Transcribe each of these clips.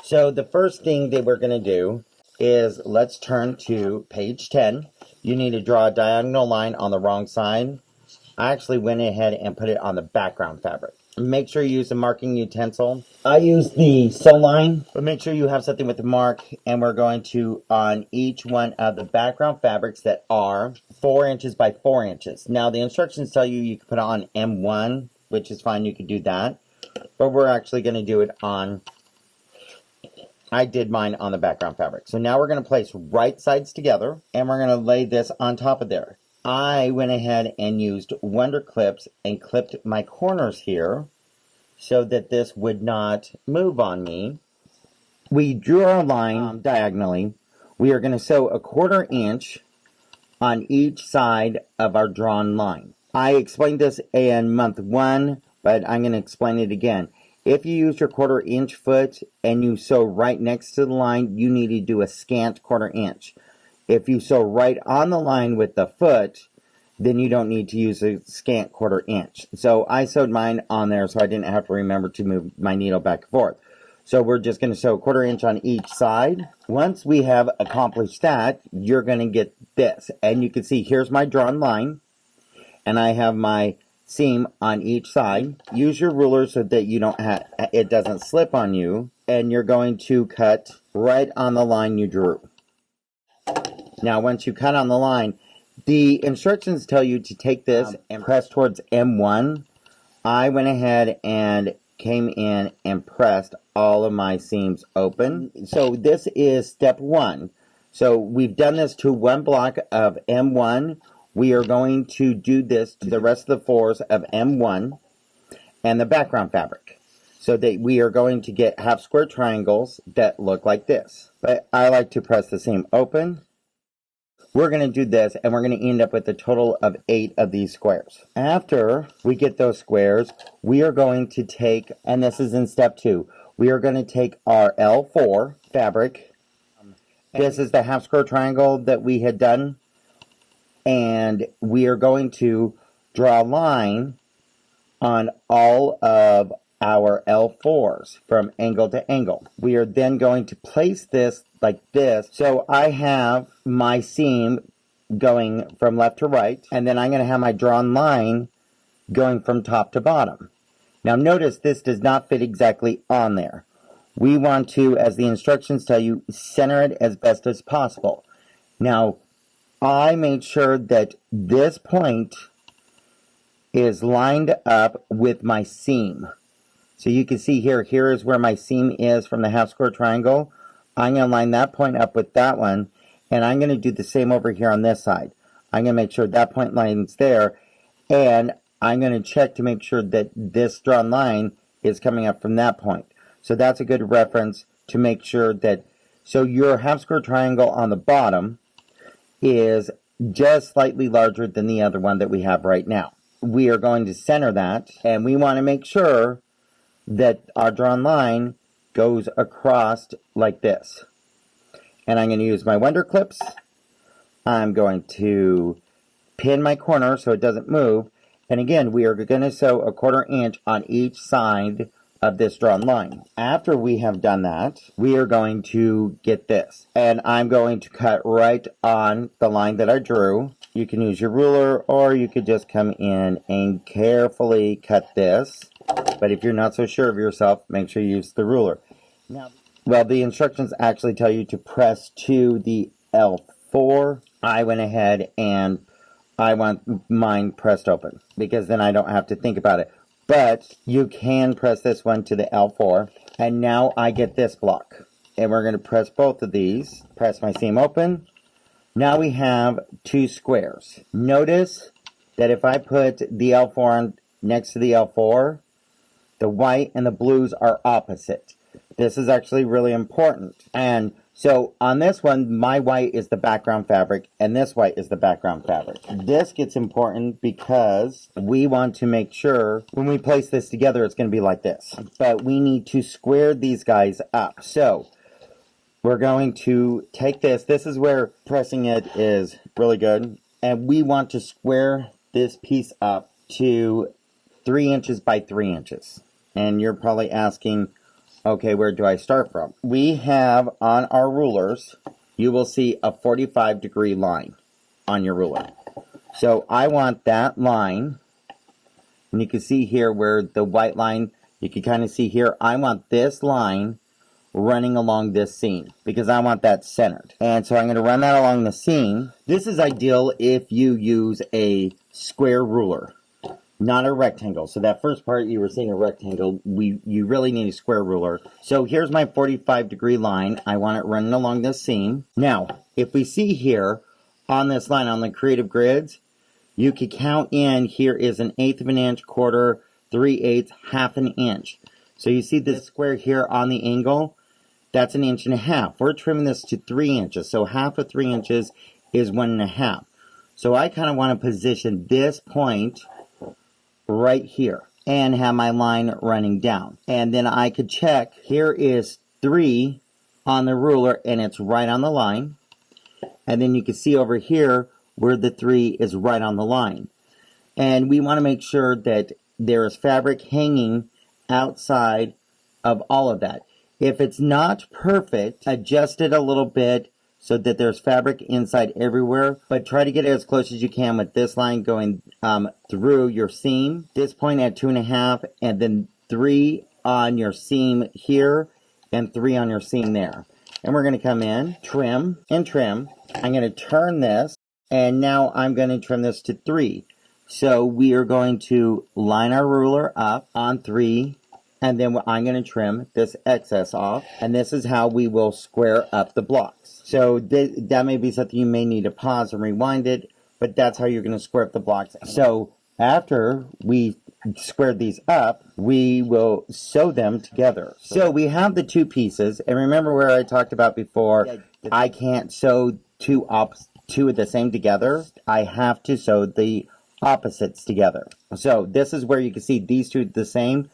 So the first thing that we're going to do is let's turn to page 10. You need to draw a diagonal line on the wrong side. I actually went ahead and put it on the background fabric. Make sure you use a marking utensil. I use the sew line, but make sure you have something with the mark, and we're going to, on each one of the background fabrics that are 4 inches by 4 inches. Now the instructions tell you can put it on M1, which is fine, you can do that. But we're actually going to do it on, I did mine on the background fabric. So now we're going to place right sides together, and we're going to lay this on top of there. I went ahead and used Wonder Clips and clipped my corners here so that this would not move on me. We drew our line diagonally. We are going to sew 1/4 inch on each side of our drawn line. I explained this in month 1, but I'm going to explain it again. If you use your 1/4 inch foot and you sew right next to the line, you need to do a scant 1/4 inch. If you sew right on the line with the foot, then you don't need to use a scant 1/4 inch. So I sewed mine on there so I didn't have to remember to move my needle back and forth. So we're just going to sew 1/4 inch on each side. Once we have accomplished that, you're going to get this. And you can see here's my drawn line. And I have my seam on each side. Use your ruler so that you don't it doesn't slip on you. And you're going to cut right on the line you drew. Now, once you cut on the line, the instructions tell you to take this and press towards M1. I went ahead and came in and pressed all of my seams open. So this is step 1. So we've done this to one block of M1. We are going to do this to the rest of the 4s of M1 and the background fabric, so that we are going to get half square triangles that look like this. But I like to press the seam open. We're going to do this, and we're going to end up with a total of 8 of these squares. After we get those squares, we are going to take, and this is in step 2, we are going to take our L4 fabric. This is the half square triangle that we had done, and we are going to draw a line on all of our L4s from angle to angle. We are then going to place this like this. So I have my seam going from left to right, and then I'm going to have my drawn line going from top to bottom. Now notice this does not fit exactly on there. We want to, as the instructions tell you, center it as best as possible. Now, I made sure that this point is lined up with my seam. So you can see here is where my seam is from the half square triangle. I'm going to line that point up with that one, and I'm going to do the same over here on this side. I'm going to make sure that point lines there, and I'm going to check to make sure that this drawn line is coming up from that point. So that's a good reference to make sure that, so your half square triangle on the bottom is just slightly larger than the other one that we have right now. We are going to center that, and we want to make sure that our drawn line goes across like this. And I'm going to use my Wonder Clips. I'm going to pin my corner so it doesn't move. And again, we are going to sew 1/4 inch on each side of this drawn line. After we have done that, we are going to get this. And I'm going to cut right on the line that I drew. You can use your ruler, or you could just come in and carefully cut this. But if you're not so sure of yourself, make sure you use the ruler. Now, well, the instructions actually tell you to press to the L4. I went ahead and I want mine pressed open, because then I don't have to think about it. But you can press this one to the L4. And now I get this block. And we're going to press both of these. Press my seam open. Now we have 2 squares. Notice that if I put the L4 on next to the L4, the white and the blues are opposite. This is actually really important. And so on this one, my white is the background fabric, and this white is the background fabric. This gets important because we want to make sure when we place this together, it's going to be like this. But we need to square these guys up. So we're going to take this. This is where pressing it is really good. And we want to square this piece up to 3 inches by 3 inches. And you're probably asking, Okay, where do I start from? We have on our rulers, you will see a 45-degree line on your ruler. So I want that line, and you can see here where the white line, you can kind of see here, I want this line running along this seam because I want that centered. And so I'm going to run that along the seam. This is ideal if you use a square ruler, not a rectangle. So that first part you were seeing a rectangle, you really need a square ruler. So here's my 45-degree line. I want it running along this seam. Now, if we see here on this line on the creative grids, you could count in, here is 1/8 of an inch, quarter, 3/8, half an inch. So you see this square here on the angle, that's 1.5 inches. We're trimming this to 3 inches. So half of 3 inches is 1.5. So I kind of want to position this point right here and have my line running down. And then I could check, here is 3 on the ruler and it's right on the line. And then you can see over here where the 3 is right on the line. And we want to make sure that there is fabric hanging outside of all of that. If it's not perfect, adjust it a little bit so that there's fabric inside everywhere, but try to get it as close as you can with this line going through your seam. This point at 2.5, and then 3 on your seam here, and 3 on your seam there. And we're going to come in, trim, and trim. I'm going to turn this, and now I'm going to trim this to 3. So we are going to line our ruler up on 3, and then I'm going to trim this excess off, and this is how we will square up the blocks. So that may be something you may need to pause and rewind it, but that's how you're going to square up the blocks. So after we squared these up, we will sew them together. So we have the 2 pieces, and remember where I talked about before, I can't sew two of the same together. I have to sew the opposites together. So this is where you can see these 2 the same.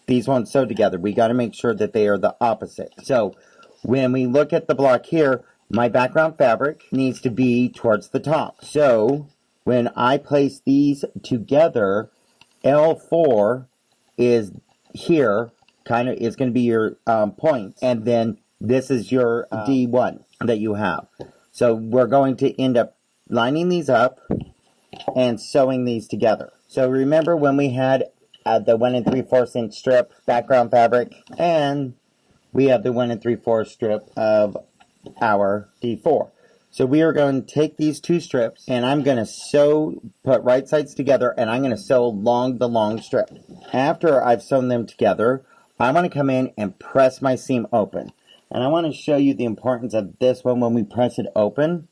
These won't sew together. We got to make sure that they are the opposite. So when we look at the block here, my background fabric needs to be towards the top. So when I place these together, L4 is here, kind of is going to be your point, and then this is your D1 that you have. So we're going to end up lining these up and sewing these together. So remember when we had the 1 3/4 inch strip background fabric, and we have the 1 3/4 strip of our D4. So we are going to take these 2 strips, and I'm going to sew, put right sides together, and I'm going to sew along the long strip. After I've sewn them together, I want to come in and press my seam open. And I want to show you the importance of this one when we press it open.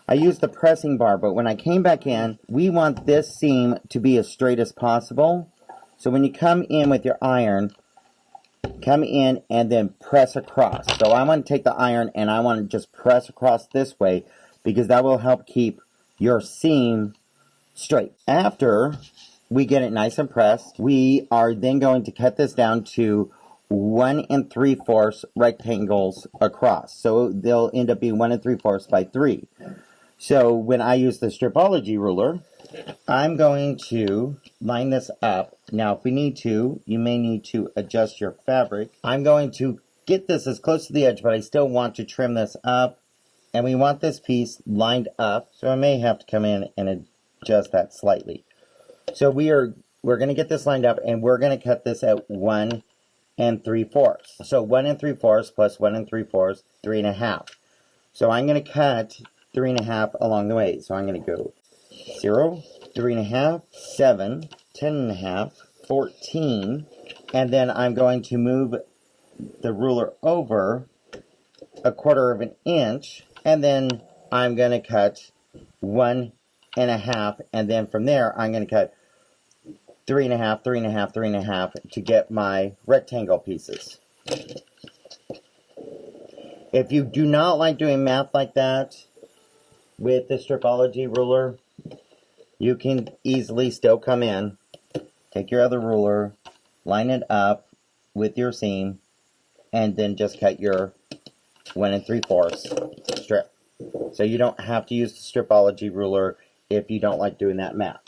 I used the pressing bar, but when I came back in, we want this seam to be as straight as possible. So when you come in with your iron, come in and then press across. So I want to take the iron and I want to just press across this way because that will help keep your seam straight. After we get it nice and pressed, we are then going to cut this down to 1 3/4 rectangles across. So they'll end up being 1 3/4 by 3. So when I use the stripology ruler, I'm going to line this up. Now, if we need to, you may need to adjust your fabric. I'm going to get this as close to the edge, but I still want to trim this up. And we want this piece lined up, so I may have to come in and adjust that slightly. So we're going to get this lined up, and we're going to cut this at 1 3/4. So 1 3/4 plus 1 3/4, 3.5. So I'm going to cut 3.5 along the way. So I'm going to go 0, 3.5, 7, 10.5, 14, and then I'm going to move the ruler over 1/4 inch, and then I'm going to cut 1.5, and then from there I'm going to cut 3.5, 3.5, 3.5 to get my rectangle pieces. If you do not like doing math like that with the stripology ruler, you can easily still come in, take your other ruler, line it up with your seam, and then just cut your 1 3/4 strip. So you don't have to use the stripology ruler if you don't like doing that math.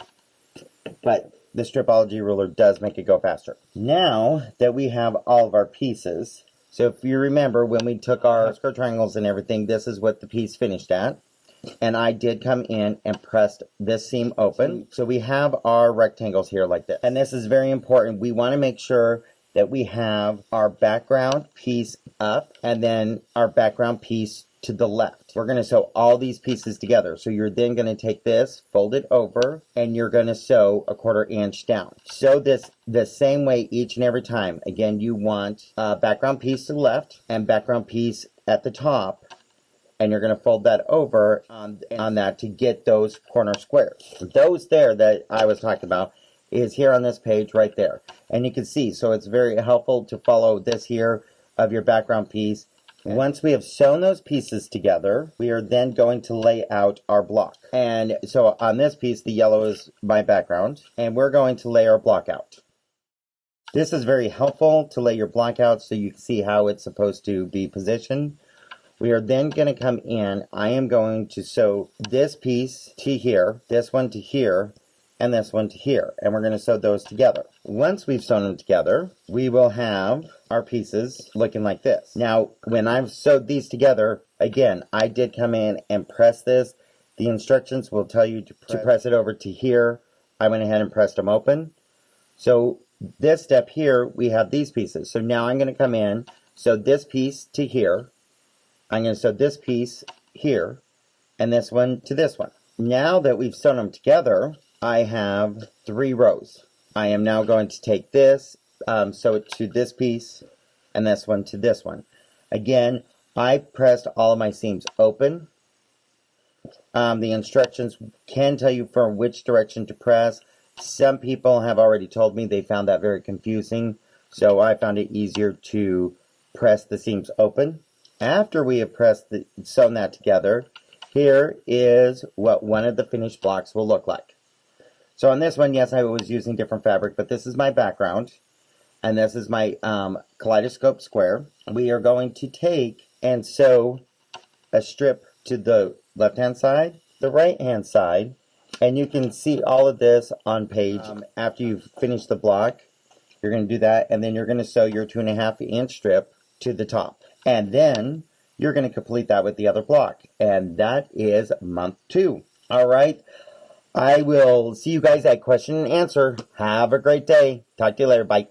But the Stripology ruler does make it go faster. Now that we have all of our pieces, so if you remember when we took our square triangles and everything, this is what the piece finished at. And I did come in and pressed this seam open. So we have our rectangles here like this. And this is very important. We want to make sure that we have our background piece up and then our background piece to the left. We're going to sew all these pieces together. So you're then going to take this, fold it over, and you're going to sew a 1/4 inch down. Sew this the same way each and every time. Again, you want a background piece to the left and background piece at the top. And you're going to fold that over on that to get those corner squares. Those there that I was talking about is here on this page right there. And you can see, so it's very helpful to follow this here of your background piece. Okay. Once we have sewn those pieces together, we are then going to lay out our block. And so on this piece, the yellow is my background, and we're going to lay our block out. This is very helpful to lay your block out so you can see how it's supposed to be positioned. We are then going to come in. I am going to sew this piece to here, this one to here, and this one to here. And we're going to sew those together. Once we've sewn them together, we will have our pieces looking like this. Now, when I've sewed these together, again, I did come in and press this. The instructions will tell you to press it over to here. I went ahead and pressed them open. So this step here, we have these pieces. So now I'm going to come in, sew this piece to here. I'm going to sew this piece here, and this one to this one. Now that we've sewn them together, I have 3 rows. I am now going to take this, sew it to this piece, and this one to this one. Again, I pressed all of my seams open. The instructions can tell you for which direction to press. Some people have already told me they found that very confusing, so I found it easier to press the seams open. After we have sewn that together, here is what one of the finished blocks will look like. So on this one, yes, I was using different fabric, but this is my background, and this is my kaleidoscope square. We are going to take and sew a strip to the left-hand side, the right-hand side, and you can see all of this on page. After you've finished the block, you're going to do that, and then you're going to sew your 2.5 inch strip to the top. And then you're going to complete that with the other block. And that is month 2. All right. I will see you guys at question and answer. Have a great day. Talk to you later. Bye.